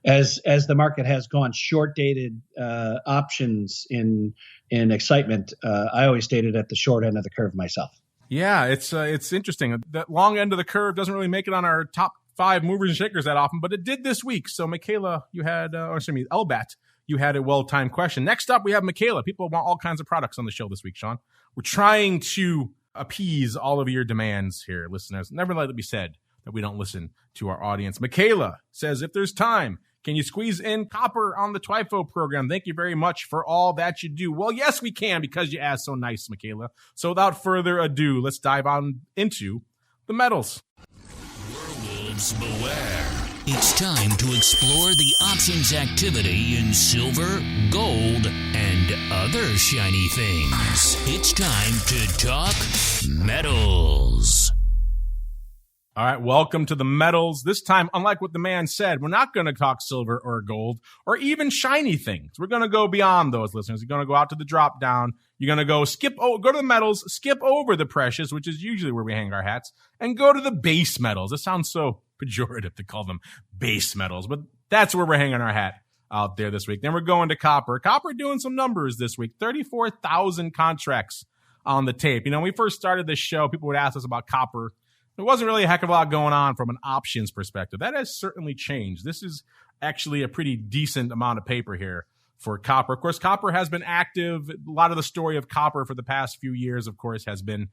as the market has gone short dated options in excitement. I always stayed at the short end of the curve myself. Yeah, it's interesting. That long end of the curve doesn't really make it on our top 5 movers and shakers that often, but it did this week. So Michaela, LBAT, you had a well-timed question. Next up, we have Michaela. People want all kinds of products on the show this week, Sean. We're trying to appease all of your demands here, listeners. Never let it be said that we don't listen to our audience. Michaela says, if there's time, can you squeeze in copper on the TWIFO program? Thank you very much for all that you do. Well, yes, we can, because you asked so nice, Michaela. So without further ado, let's dive on into the metals. Werewolves beware. It's time to explore the options activity in silver, gold, and other shiny things. It's time to talk metals. All right, welcome to the metals. This time, unlike what the man said, we're not going to talk silver or gold or even shiny things. We're going to go beyond those, listeners. You're going to go out to the drop down. You're going to go to the metals, skip over the precious, which is usually where we hang our hats, and go to the base metals. It sounds so pejorative to call them base metals, but that's where we're hanging our hat out there this week. Then we're going to copper. Copper doing some numbers this week, 34,000 contracts on the tape. When we first started this show, people would ask us about copper. There wasn't really a heck of a lot going on from an options perspective. That has certainly changed. This is actually a pretty decent amount of paper here for copper. Of course, copper has been active. A lot of the story of copper for the past few years, of course, has been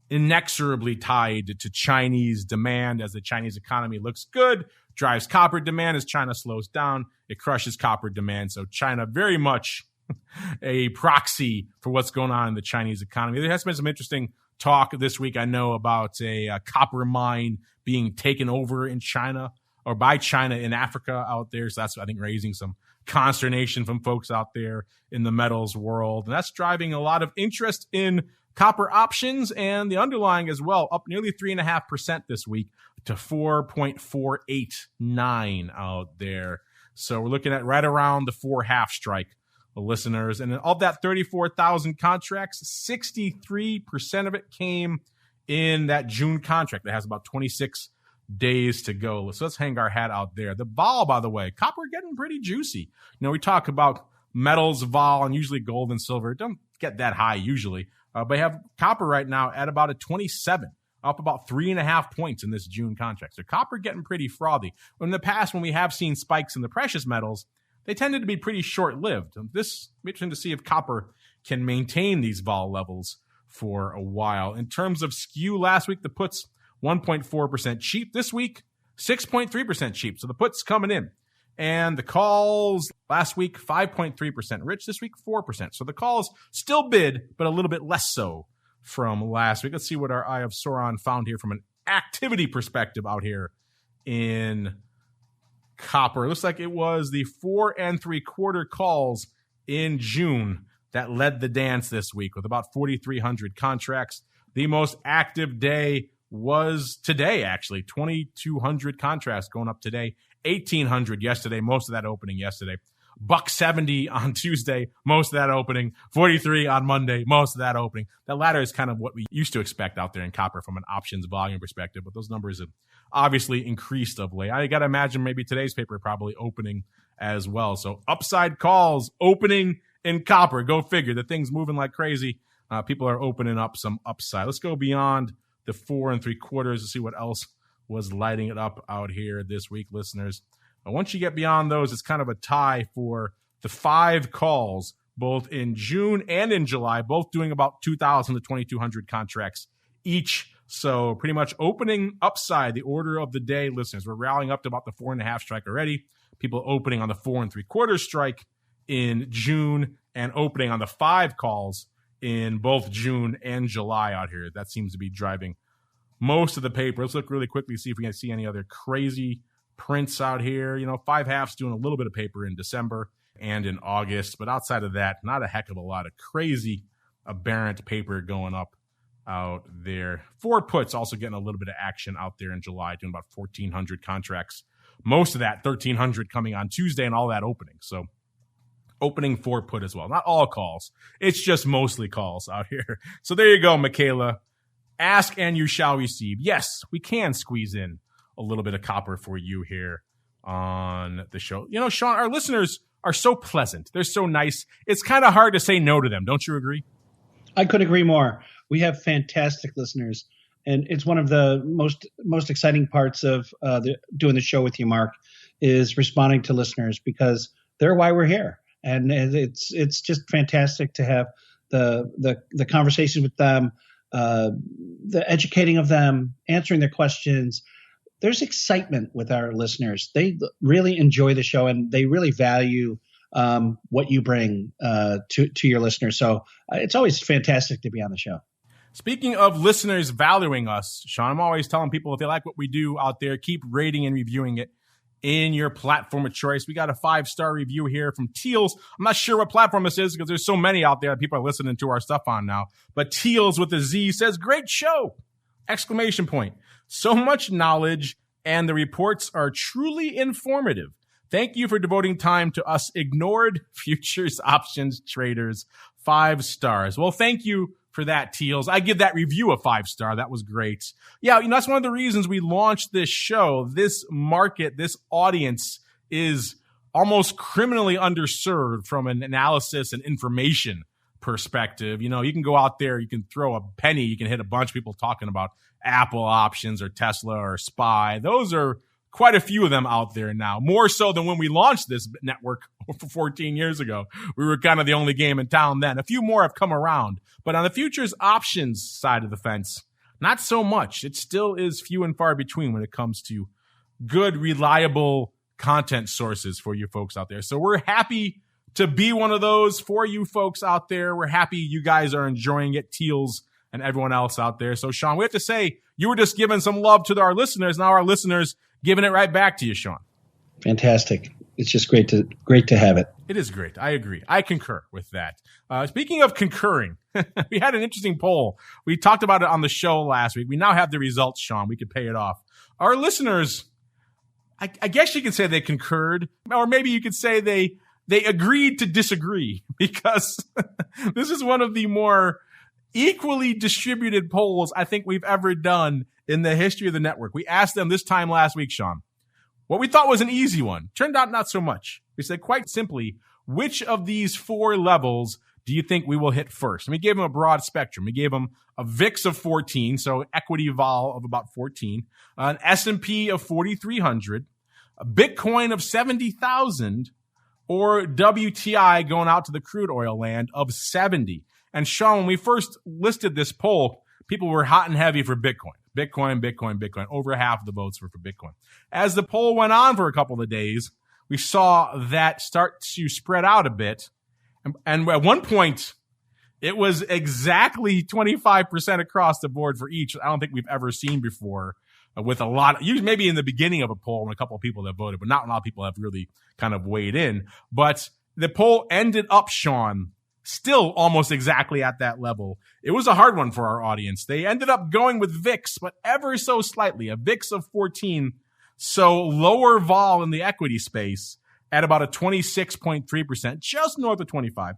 inexorably tied to Chinese demand. As the Chinese economy looks good, drives copper demand. As China slows down, it crushes copper demand. So China very much a proxy for what's going on in the Chinese economy. There has been some interesting talk this week, I know, about a copper mine being taken over in China or by China in Africa out there. So that's, I think, raising some consternation from folks out there in the metals world. And that's driving a lot of interest in copper options and the underlying as well, up nearly 3.5% this week to 4.489 out there. So we're looking at right around the 4.5 strike, listeners. And of that 34,000 contracts, 63% of it came in that June contract that has about 26 days to go. So let's hang our hat out there. The vol, by the way, copper getting pretty juicy. We talk about metals vol, and usually gold and silver don't get that high usually. But you have copper right now at about a 27, up about 3.5 points in this June contract. So copper getting pretty frothy. In the past, when we have seen spikes in the precious metals, they tended to be pretty short-lived. This will be interesting to see if copper can maintain these vol levels for a while. In terms of skew, last week the puts 1.4% cheap. This week, 6.3% cheap. So the puts coming in. And the calls last week, 5.3% rich. This week, 4%. So the calls still bid, but a little bit less so from last week. Let's see what our Eye of Sauron found here from an activity perspective out here in copper. It looks like it was the 4 3/4 calls in June that led the dance this week with about 4,300 contracts. The most active day was today, actually. 2,200 contracts going up today. 1,800 yesterday, most of that opening yesterday. $1.70 on Tuesday, most of that opening. 43 on Monday, most of that opening. That latter is kind of what we used to expect out there in copper from an options volume perspective, but those numbers have obviously increased of late. I got to imagine maybe today's paper probably opening as well. So upside calls opening in copper. Go figure. The thing's moving like crazy. People are opening up some upside. Let's go beyond the 4 3/4 to see what else was lighting it up out here this week, listeners. Once you get beyond those, it's kind of a tie for the 5 calls, both in June and in July, both doing about 2,000 to 2,200 contracts each. So pretty much opening upside, the order of the day, listeners. We're rallying up to about the 4.5 strike already. People opening on the 4 3/4 strike in June and opening on the 5 calls in both June and July out here. That seems to be driving most of the paper. Let's look really quickly, see if we can see any other crazy prints out here. 5/2's doing a little bit of paper in December and in August, but outside of that, not a heck of a lot of crazy aberrant paper going up out there. 4 puts also getting a little bit of action out there in July, doing about 1,400 contracts. Most of that, 1,300 coming on Tuesday and all that opening. So opening 4 put as well. Not all calls. It's just mostly calls out here. So there you go, Michaela. Ask and you shall receive. Yes, we can squeeze in a little bit of copper for you here on the show. Sean, our listeners are so pleasant. They're so nice. It's kind of hard to say no to them. Don't you agree? I could agree more. We have fantastic listeners, and it's one of the most exciting parts of doing the show with you, Mark, is responding to listeners, because they're why we're here. And it's just fantastic to have the conversation with them, the educating of them, answering their questions. There's excitement with our listeners. They really enjoy the show, and they really value what you bring to your listeners. So it's always fantastic to be on the show. Speaking of listeners valuing us, Sean, I'm always telling people if they like what we do out there, keep rating and reviewing it in your platform of choice. We got a 5-star review here from Teals. I'm not sure what platform this is because there's so many out there that people are listening to our stuff on now. But Teals with a Z says, "Great show!" Exclamation point. So much knowledge, and the reports are truly informative. Thank you for devoting time to us ignored futures options traders. 5 stars. Well, thank you for that, Teals. I give that review a 5-star. That was great. Yeah, that's one of the reasons we launched this show. This market, this audience is almost criminally underserved from an analysis and information perspective. You can go out there, you can throw a penny, you can hit a bunch of people talking about Apple options or Tesla or SPY. Those are quite a few of them out there now, more so than when we launched this network 14 years ago. We were kind of the only game in town then. A few more have come around, but on the futures options side of the fence, not so much. It still is few and far between when it comes to good, reliable content sources for you folks out there. So we're happy to be one of those for you folks out there. We're happy you guys are enjoying it, Teals and everyone else out there. So, Sean, we have to say you were just giving some love to our listeners. Now our listeners giving it right back to you, Sean. Fantastic. It's just great to have it. It is great. I agree. I concur with that. Speaking of concurring, we had an interesting poll. We talked about it on the show last week. We now have the results, Sean. We could pay it off. Our listeners, I guess you could say they concurred, or maybe you could say they agreed to disagree, because this is one of the more equally distributed polls I think we've ever done in the history of the network. We asked them this time last week, Sean, what we thought was an easy one. Turned out not so much. We said quite simply, which of these 4 levels do you think we will hit first? And we gave them a broad spectrum. We gave them a VIX of 14, so equity vol of about 14, an S&P of 4,300, a Bitcoin of 70,000, or WTI going out to the crude oil land of 70. And Sean, when we first listed this poll, people were hot and heavy for Bitcoin. Bitcoin. Over half of the votes were for Bitcoin. As the poll went on for a couple of days, we saw that start to spread out a bit. And at one point, it was exactly 25% across the board for each. I don't think we've ever seen before with a lot. Usually maybe in the beginning of a poll when a couple of people have voted, but not a lot of people have really kind of weighed in. But the poll ended up, Sean, still almost exactly at that level. It was a hard one for our audience. They ended up going with VIX, but ever so slightly, a VIX of 14. So lower vol in the equity space at about a 26.3%, just north of 25.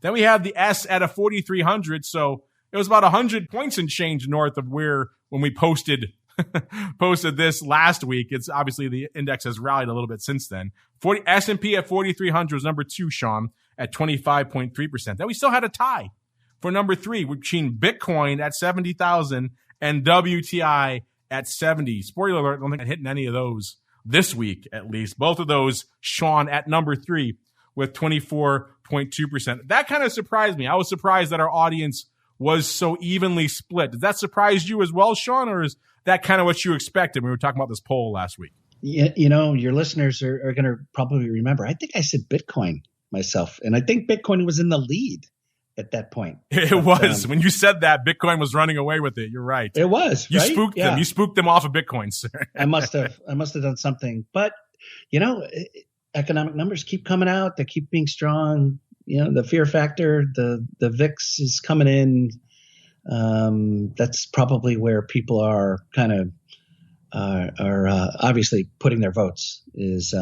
Then we have the S at a 4,300. So it was about 100 points and change north of where when we posted posted this last week. It's obviously the index has rallied a little bit since then. S&P at 4,300 was number 2, Sean, at 25.3%. Then we still had a tie for number 3 between Bitcoin at 70,000 and WTI at 70. Spoiler alert, I don't think I'm hitting any of those this week, at least. Both of those, Sean, at number 3 with 24.2%. That kind of surprised me. I was surprised that our audience was so evenly split. Did that surprise you as well, Sean, or is that kind of what you expected when we were talking about this poll last week? You know, your listeners are going to probably remember. I think I said Bitcoin myself, and I think Bitcoin was in the lead at that point. It was. When you said that, Bitcoin was running away with it. You're right. It was. You right? spooked them. You spooked them off of Bitcoin, sir. I must have done something. But, you know, economic numbers keep coming out. They keep being strong. You know, the fear factor, the VIX is coming in. That's probably where people are kind of are obviously putting their votes, is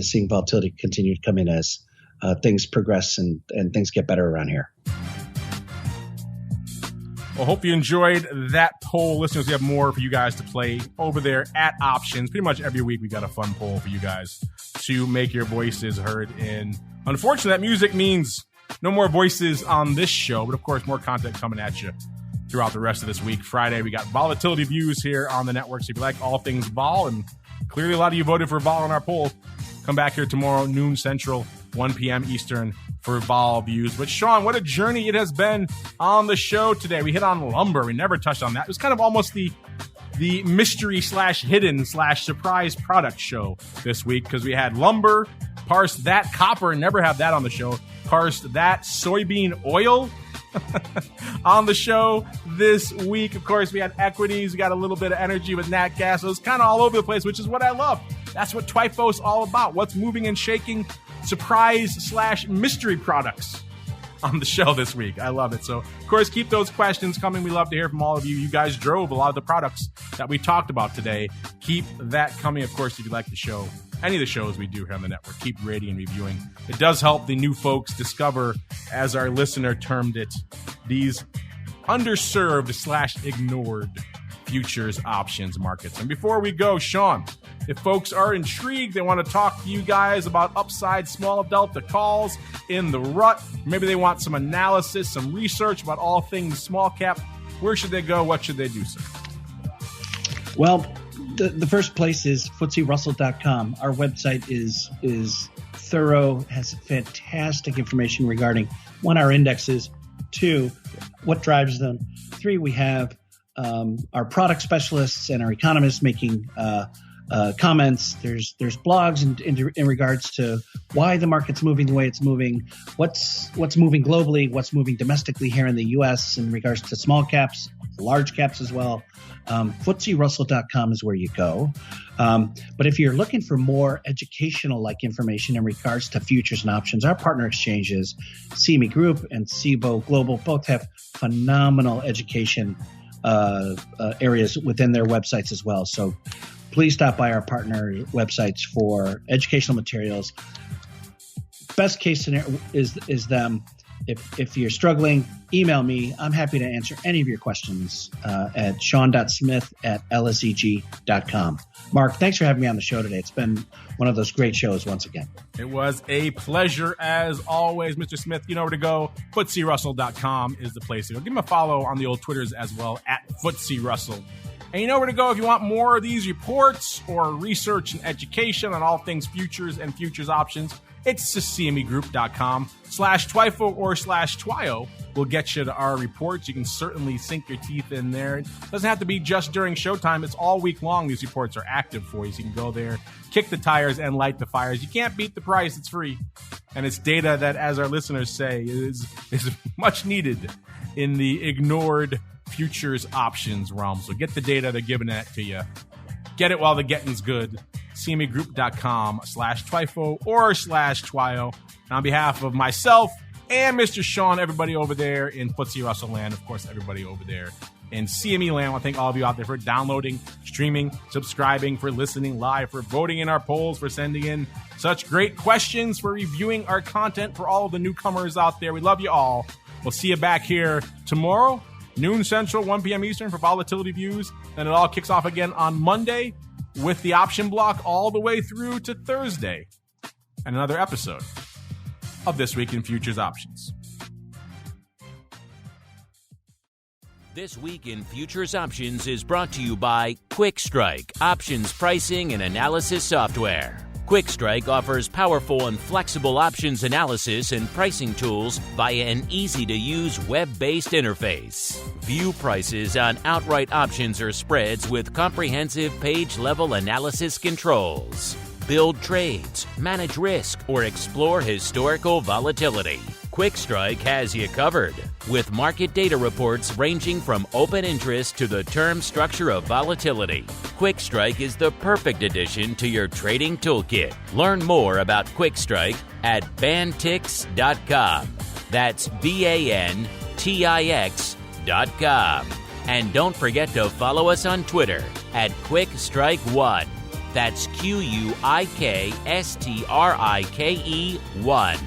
seeing volatility continue to come in as things progress and things get better around here. Well, hope you enjoyed that poll. Listeners, we have more for you guys to play over there at Options. Pretty much every week we got a fun poll for you guys to make your voices heard in. Unfortunately, that music means no more voices on this show, but of course, more content coming at you throughout the rest of this week. Friday, we got volatility views here on the network. So if you like all things vol, and clearly a lot of you voted for vol on our poll, come back here tomorrow, noon Central, 1 p.m. Eastern for vol views. But Sean, what a journey it has been on the show today. We hit on lumber. We never touched on that. It was kind of almost the mystery / hidden / surprise product show this week, because we had lumber, parsed that copper, never have that on the show, parsed that soybean oil on the show this week. Of course, we had equities. We got a little bit of energy with nat gas. So it was kind of all over the place, which is what I love. That's what TWIFO is all about. What's moving and shaking, surprise / mystery products on the show this week. I love it. So, of course, keep those questions coming. We love to hear from all of you. You guys drove a lot of the products that we talked about today. Keep that coming. Of course, if you like the show, any of the shows we do here on the network, keep rating and reviewing. It does help the new folks discover, as our listener termed it, these underserved / ignored futures options markets. And before we go, Sean, if folks are intrigued, they want to talk to you guys about upside small delta calls in the rut, maybe they want some analysis, some research about all things small cap, where should they go? What should they do, sir? Well, the first place is FTSERussell.com. Our website is thorough, has fantastic information regarding, 1, our indexes, 2, what drives them, 3, we have our product specialists and our economists making comments. There's blogs in regards to why the market's moving the way it's moving, what's moving globally, what's moving domestically here in the U.S. in regards to small caps, large caps as well. FTSERussell.com is where you go. But if you're looking for more educational-like information in regards to futures and options, our partner exchanges, CME Group and CBOE Global, both have phenomenal education areas within their websites as well. So please stop by our partner websites for educational materials. Best case scenario is them. If you're struggling, email me. I'm happy to answer any of your questions at sean.smith@lseg.com. Mark, thanks for having me on the show today. It's been one of those great shows once again. It was a pleasure as always, Mr. Smith. You know where to go. FTSERussell.com is the place to go. Give him a follow on the old Twitters as well, at FTSERussell. And you know where to go if you want more of these reports or research and education on all things futures and futures options. It's CMEgroup.com/TWIFO or /TWIO. We'll get you to our reports. You can certainly sink your teeth in there. It doesn't have to be just during showtime. It's all week long. These reports are active for you. So you can go there, kick the tires, and light the fires. You can't beat the price. It's free. And it's data that, as our listeners say, is much needed in the ignored futures options realm. So get the data. They're giving that to you. Get it while the getting's good. CMEgroup.com/TWIFO or /TWIO. And on behalf of myself and Mr. Sean, everybody over there in FTSE Russell land, of course, everybody over there in CME land, I want to thank all of you out there for downloading, streaming, subscribing, for listening live, for voting in our polls, for sending in such great questions, for reviewing our content, for all of the newcomers out there. We love you all. We'll see you back here tomorrow noon Central, 1 p.m. Eastern for volatility views. Then it all kicks off again on Monday with the option block all the way through to Thursday. And another episode of This Week in Futures Options. This Week in Futures Options is brought to you by QuickStrike, options pricing and analysis software. QuickStrike offers powerful and flexible options analysis and pricing tools via an easy-to-use web-based interface. View prices on outright options or spreads with comprehensive page-level analysis controls. Build trades, manage risk, or explore historical volatility. QuickStrike has you covered, with market data reports ranging from open interest to the term structure of volatility. QuickStrike is the perfect addition to your trading toolkit. Learn more about QuickStrike at bantix.com. That's BANTIX.com. And don't forget to follow us on Twitter at QuickStrike1. That's QUIKSTRIKE1.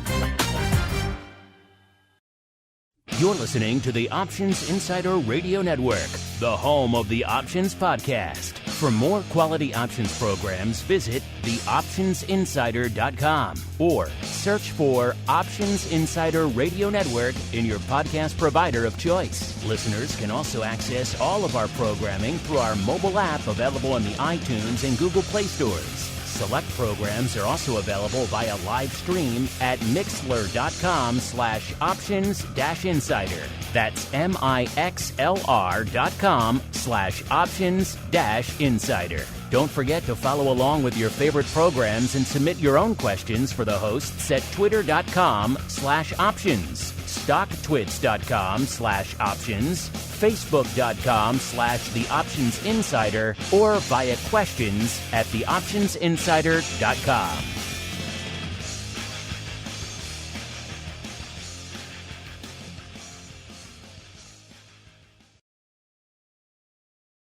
You're listening to the Options Insider Radio Network, the home of the Options Podcast. For more quality options programs, visit theoptionsinsider.com or search for Options Insider Radio Network in your podcast provider of choice. Listeners can also access all of our programming through our mobile app available in the iTunes and Google Play stores. Select programs are also available via live stream at mixlr.com/options-insider. That's mixlr.com/options-insider. Don't forget to follow along with your favorite programs and submit your own questions for the hosts at twitter.com/options, stocktwits.com/options, facebook.com/theoptionsinsider, or via questions at theoptionsinsider.com.